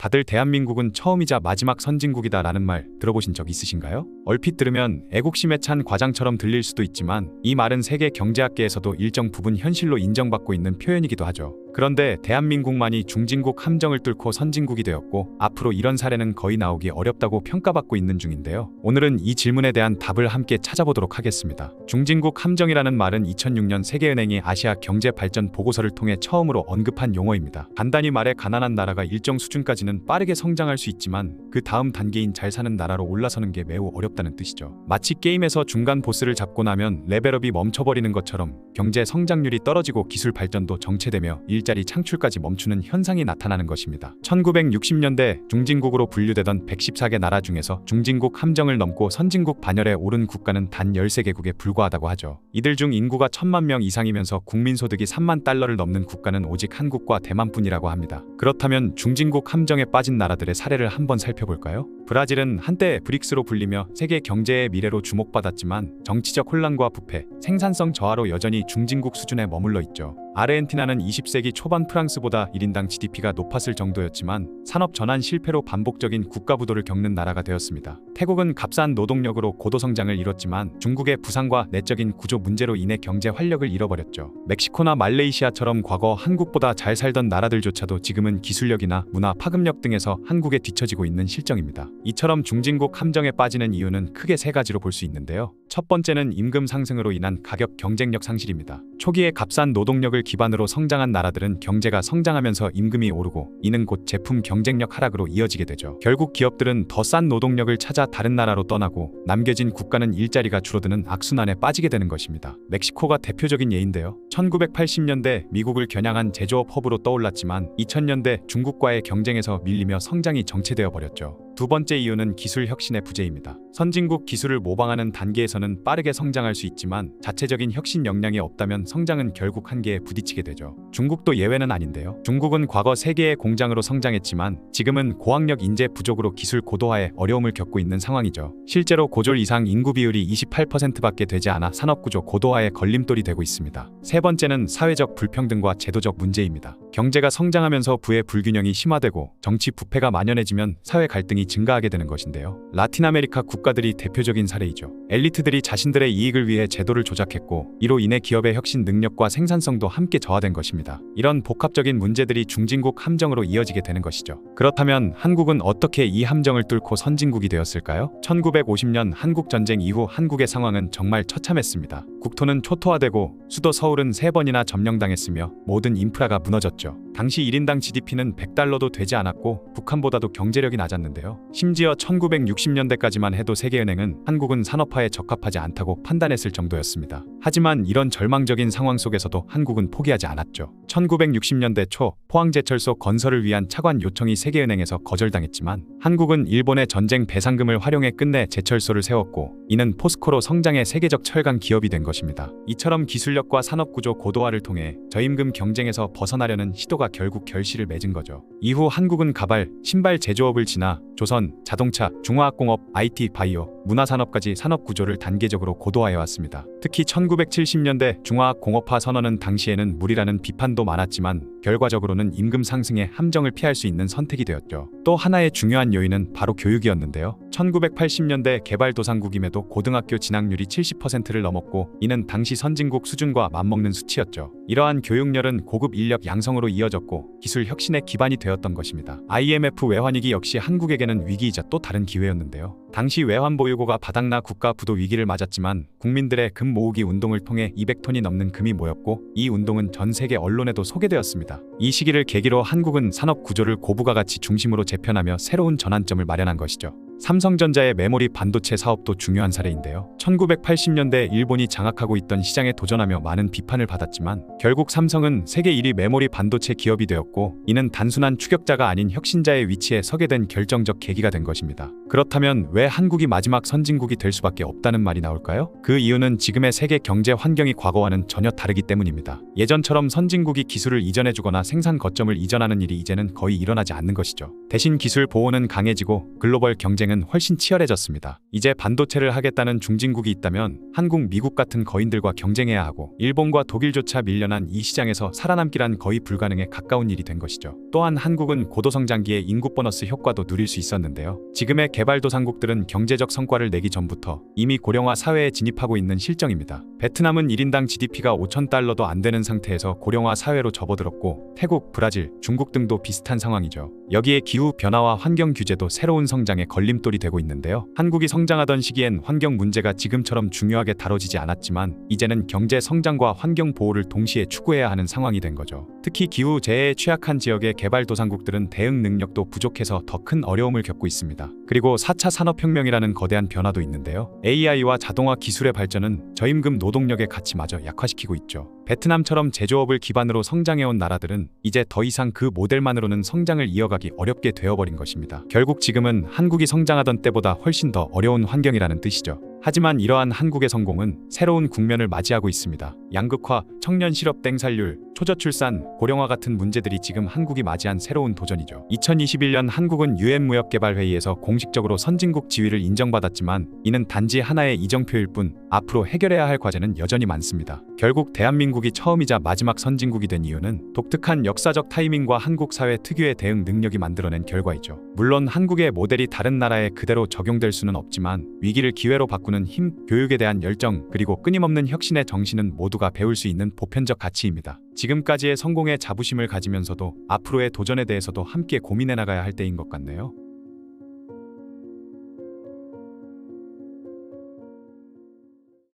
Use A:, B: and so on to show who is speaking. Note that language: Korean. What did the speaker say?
A: 다들 대한민국은 처음이자 마지막 선진국이다라는 말 들어보신 적 있으신가요? 얼핏 들으면 애국심에 찬 과장처럼 들릴 수도 있지만 이 말은 세계 경제학계에서도 일정 부분 현실로 인정받고 있는 표현이기도 하죠. 그런데 대한민국만이 중진국 함정을 뚫고 선진국이 되었고 앞으로 이런 사례는 거의 나오기 어렵다고 평가받고 있는 중인데요. 오늘은 이 질문에 대한 답을 함께 찾아보도록 하겠습니다. 중진국 함정이라는 말은 2006년 세계은행이 아시아 경제 발전 보고서를 통해 처음으로 언급한 용어입니다. 간단히 말해 가난한 나라가 일정 수준까지는 빠르게 성장할 수 있지만 그 다음 단계인 잘 사는 나라로 올라서는 게 매우 어렵다는 뜻이죠. 마치 게임에서 중간 보스를 잡고 나면 레벨업이 멈춰버리는 것처럼 경제 성장률이 떨어지고 기술 발전도 정체되며 일자리 창출까지 멈추는 현상이 나타나는 것입니다. 1960년대 중진국으로 분류되던 114개 나라 중에서 중진국 함정을 넘고 선진국 반열에 오른 국가는 단 13개국에 불과하다고 하죠. 이들 중 인구가 1000만 명 이상이면서 국민소득이 3만 달러를 넘는 국가는 오직 한국과 대만뿐이라고 합니다. 그렇다면 중진국 함정에 빠진 나라들의 사례를 한번 살펴볼까요? 브라질은 한때 브릭스로 불리며 세계 경제의 미래로 주목받았지만 정치적 혼란과 부패, 생산성 저하로 여전히 중진국 수준에 머물러 있죠. 아르헨티나는 20세기 초반 프랑스보다 1인당 GDP가 높았을 정도였지만 산업 전환 실패로 반복적인 국가 부도를 겪는 나라가 되었습니다. 태국은 값싼 노동력으로 고도 성장을 이뤘지만 중국의 부상과 내적인 구조 문제로 인해 경제 활력을 잃어버렸죠. 멕시코나 말레이시아처럼 과거 한국보다 잘 살던 나라들조차도 지금은 기술력이나 문화 파급력 등에서 한국에 뒤처지고 있는 실정입니다. 이처럼 중진국 함정에 빠지는 이유는 크게 세 가지로 볼 수 있는데요. 첫 번째는 임금 상승으로 인한 가격 경쟁력 상실입니다. 초기에 값싼 노동력을 기반으로 성장한 나라들은 경제가 성장하면서 임금이 오르고 이는 곧 제품 경쟁력 하락으로 이어지게 되죠. 결국 기업들은 더 싼 노동력을 찾아 다른 나라로 떠나고 남겨진 국가는 일자리가 줄어드는 악순환에 빠지게 되는 것입니다. 멕시코가 대표적인 예인데요. 1980년대 미국을 겨냥한 제조업 허브로 떠올랐지만 2000년대 중국과의 경쟁에서 밀리며 성장이 정체되어 버렸죠. 두 번째 이유는 기술 혁신의 부재입니다. 선진국 기술을 모방하는 단계에서는 빠르게 성장할 수 있지만 자체적인 혁신 역량이 없다면 성장은 결국 한계에 부딪히게 되죠. 중국도 예외는 아닌데요. 중국은 과거 세계의 공장으로 성장했지만 지금은 고학력 인재 부족으로 기술 고도화에 어려움을 겪고 있는 상황이죠. 실제로 고졸 이상 인구 비율이 28%밖에 되지 않아 산업구조 고도화에 걸림돌이 되고 있습니다. 세 번째는 사회적 불평등과 제도적 문제입니다. 경제가 성장하면서 부의 불균형이 심화되고 정치 부패가 만연해지면 사회 갈등이 증가하게 되는 것인데요. 라틴 아메리카 국가들이 대표적인 사례이죠. 엘리트들이 자신들의 이익을 위해 제도를 조작했고 이로 인해 기업의 혁신 능력과 생산성도 함께 저하된 것입니다. 이런 복합적인 문제들이 중진국 함정으로 이어지게 되는 것이죠. 그렇다면 한국은 어떻게 이 함정을 뚫고 선진국이 되었을까요? 1950년 한국전쟁 이후 한국의 상황은 정말 처참했습니다. 국토는 초토화되고 수도 서울은 3번이나 점령당했으며 모든 인프라가 무너졌죠. 당시 1인당 GDP는 100달러도 되지 않았고 북한보다도 경제력이 낮았는데요. 심지어 1960년대까지만 해도 세계은행은 한국은 산업화에 적합하지 않다고 판단했을 정도였습니다. 하지만 이런 절망적인 상황 속에서도 한국은 포기하지 않았죠. 1960년대 초 포항제철소 건설을 위한 차관 요청이 세계은행에서 거절당했지만 한국은 일본의 전쟁 배상금을 활용해 끝내 제철소를 세웠고 이는 포스코로 성장의 세계적 철강 기업이 된 것입니다. 이처럼 기술력과 산업구조 고도화를 통해 저임금 경쟁에서 벗어나려는 시도가 결국 결실을 맺은 거죠. 이후 한국은 가발, 신발 제조업을 지나 조선, 자동차, 중화학공업, IT, 바이오, 문화산업까지 산업구조를 단계적으로 고도화해왔습니다. 특히 1970년대 중화학공업화 선언은 당시에는 무리라는 비판도 많았지만 결과적으로는 임금 상승의 함정을 피할 수 있는 선택이 되었죠. 또 하나의 중요한 요인은 바로 교육이었는데요. 1980년대 개발도상국임에도 고등학교 진학률이 70%를 넘었고 이는 당시 선진국 수준과 맞먹는 수치였죠. 이러한 교육열은 고급 인력 양성으로 이어졌고 기술 혁신의 기반이 되었던 것입니다. IMF 외환위기 역시 한국에게는 위기이자 또 다른 기회였는데요. 당시 외환보유고가 바닥나 국가 부도 위기를 맞았지만 국민들의 금 모으기 운동을 통해 200톤이 넘는 금이 모였고 이 운동은 전 세계 언론에도 소개되었습니다. 이 시기를 계기로 한국은 산업 구조를 고부가 가치 중심으로 재편하며 새로운 전환점을 마련한 것이죠. 삼성전자의 메모리 반도체 사업도 중요한 사례인데요. 1980년대 일본이 장악하고 있던 시장에 도전하며 많은 비판을 받았지만 결국 삼성은 세계 1위 메모리 반도체 기업이 되었고 이는 단순한 추격자가 아닌 혁신자의 위치에 서게 된 결정적 계기가 된 것입니다. 그렇다면 왜 한국이 마지막 선진국이 될 수밖에 없다는 말이 나올까요? 그 이유는 지금의 세계 경제 환경이 과거와는 전혀 다르기 때문입니다. 예전처럼 선진국이 기술을 이전해주거나 생산 거점을 이전하는 일이 이제는 거의 일어나지 않는 것이죠. 대신 기술 보호는 강해지고 글로벌 경쟁은 경쟁은 훨씬 치열해졌습니다. 이제 반도체를 하겠다는 중진국이 있다면 한국, 미국 같은 거인들과 경쟁해야 하고 일본과 독일조차 밀려난 이 시장에서 살아남기란 거의 불가능에 가까운 일이 된 것이죠. 또한 한국은 고도성장기에 인구 보너스 효과도 누릴 수 있었는데요. 지금의 개발도상국들은 경제적 성과를 내기 전부터 이미 고령화 사회에 진입하고 있는 실정입니다. 베트남은 1인당 GDP가 5,000달러도 안 되는 상태에서 고령화 사회로 접어들었고 태국, 브라질, 중국 등도 비슷한 상황이죠. 여기에 기후 변화와 환경 규제도 새로운 성장의 걸림돌이 되고 있는데요. 한국이 성장하던 시기엔 환경 문제가 지금처럼 중요하게 다뤄지지 않았지만 이제는 경제 성장과 환경 보호를 동시에 추구해야 하는 상황이 된 거죠. 특히 기후 재해에 취약한 지역의 개발도상국들은 대응 능력도 부족해서 더 큰 어려움을 겪고 있습니다. 그리고 4차 산업혁명이라는 거대한 변화도 있는데요. AI와 자동화 기술의 발전은 저임금 노동력의 가치마저 약화시키고 있죠. 베트남처럼 제조업을 기반으로 성장해온 나라들은 이제 더 이상 그 모델만으로는 성장을 이어가기 어렵게 되어버린 것입니다. 결국 지금은 한국이 성장하던 때보다 훨씬 더 어려운 환경이라는 뜻이죠. 하지만 이러한 한국의 성공은 새로운 국면을 맞이하고 있습니다. 양극화, 청년 실업 땡살률, 초저출산, 고령화 같은 문제들이 지금 한국이 맞이한 새로운 도전이죠. 2021년 한국은 UN 무역개발회의에서 공식적으로 선진국 지위를 인정받았지만 이는 단지 하나의 이정표일 뿐 앞으로 해결해야 할 과제는 여전히 많습니다. 결국 대한민국이 처음이자 마지막 선진국이 된 이유는 독특한 역사적 타이밍과 한국 사회 특유의 대응 능력이 만들어낸 결과이죠. 물론 한국의 모델이 다른 나라에 그대로 적용될 수는 없지만 위기를 기회로 바꾸는 힘, 교육에 대한 열정, 그리고 끊임없는 혁신의 정신은 모두가 배울 수 있는 보편적 가치입니다. 지금까지의 성공에 자부심을 가지면서도 앞으로의 도전에 대해서도 함께 고민해 나가야 할 때인 것 같네요.